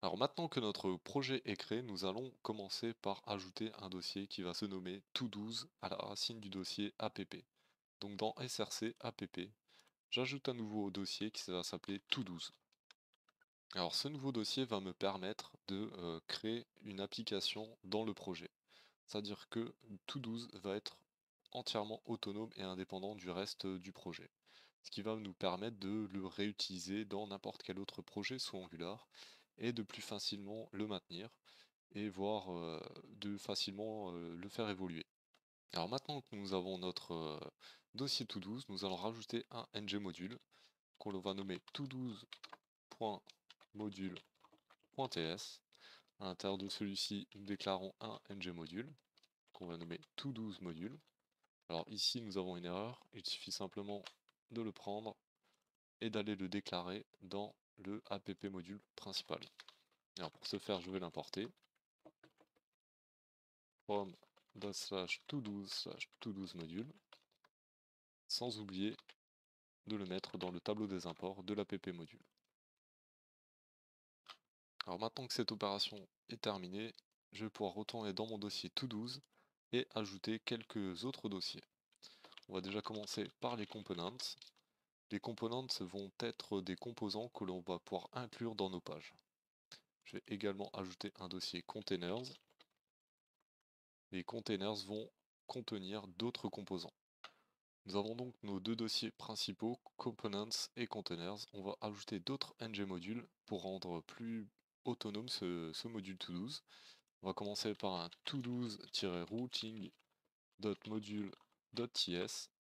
Alors maintenant que notre projet est créé, nous allons commencer par ajouter un dossier qui va se nommer to12 à la racine du dossier app. Donc dans src app, j'ajoute un nouveau dossier qui va s'appeler to12. Alors ce nouveau dossier va me permettre de créer une application dans le projet. C'est-à-dire que to12 va être entièrement autonome et indépendant du reste du projet. Ce qui va nous permettre de le réutiliser dans n'importe quel autre projet sous Angular et de plus facilement le maintenir et voire de facilement le faire évoluer. Alors maintenant que nous avons notre dossier to12, nous allons rajouter un ng module qu'on va nommer to12.module.ts. À l'intérieur de celui-ci, nous déclarons un ng module qu'on va nommer to12 module. Alors ici, nous avons une erreur, il suffit simplement de le prendre et d'aller le déclarer dans le app module principal. Alors pour ce faire, je vais l'importer from to12 module, sans oublier de le mettre dans le tableau des imports de l'app module. Alors maintenant que cette opération est terminée, je vais pouvoir retourner dans mon dossier to12 et ajouter quelques autres dossiers. On va déjà commencer par les components. Les components vont être des composants que l'on va pouvoir inclure dans nos pages. Je vais également ajouter un dossier containers. Les containers vont contenir d'autres composants. Nous avons donc nos deux dossiers principaux, components et containers. On va ajouter d'autres ng modules pour rendre plus autonome ce module to12. On va commencer par un to12-routing.module.ts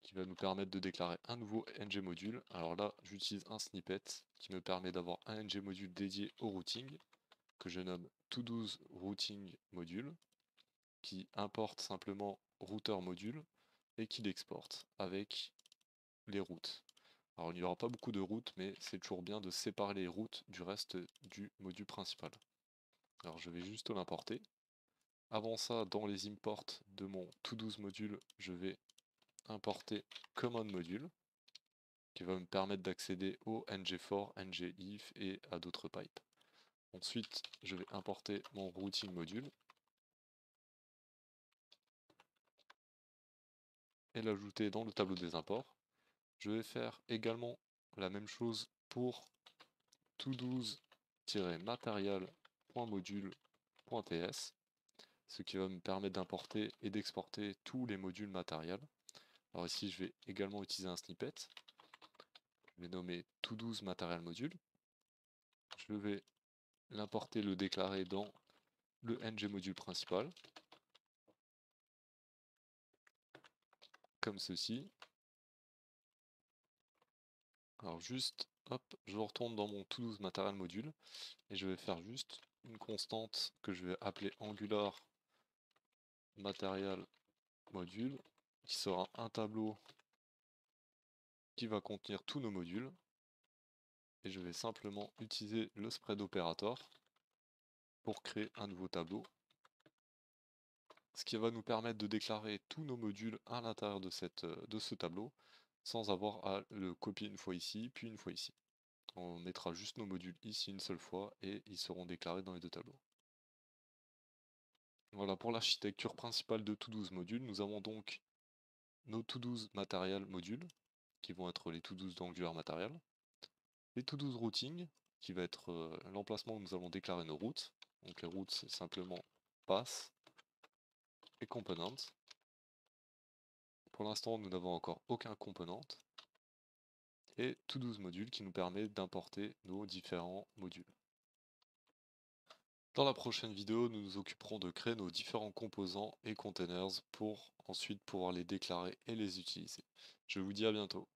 qui va nous permettre de déclarer un nouveau ng module. Alors là, j'utilise un snippet qui me permet d'avoir un ng module dédié au routing que je nomme to12 routing module qui importe simplement router module et qui l'exporte avec les routes. Alors il n'y aura pas beaucoup de routes, mais c'est toujours bien de séparer les routes du reste du module principal. Alors je vais juste l'importer. Avant ça, dans les imports de mon to12 module, je vais importer command module qui va me permettre d'accéder au ng-for, ng-if et à d'autres pipes. Ensuite, je vais importer mon routing module et l'ajouter dans le tableau des imports. Je vais faire également la même chose pour to12-material.module.ts, ce qui va me permettre d'importer et d'exporter tous les modules matériels. Alors ici, je vais également utiliser un snippet. Je vais nommer to12 material module. Je vais l'importer, le déclarer dans le ng module principal, comme ceci. Alors juste, hop, je retourne dans mon to12 material module et je vais faire juste une constante que je vais appeler Angular material module, qui sera un tableau qui va contenir tous nos modules. Et je vais simplement utiliser le spread operator pour créer un nouveau tableau, ce qui va nous permettre de déclarer tous nos modules à l'intérieur de ce tableau sans avoir à le copier une fois ici puis une fois ici. On mettra juste nos modules ici une seule fois et ils seront déclarés dans les deux tableaux. Voilà pour l'architecture principale de to12 modules. Nous avons donc nos to12 material modules qui vont être les to12 d'Angular Material, les to12 routing qui va être l'emplacement où nous allons déclarer nos routes. Donc les routes c'est simplement pass et component. Pour l'instant nous n'avons encore aucun component. Et to12 module qui nous permet d'importer nos différents modules. Dans la prochaine vidéo, nous nous occuperons de créer nos différents composants et containers pour ensuite pouvoir les déclarer et les utiliser. Je vous dis à bientôt.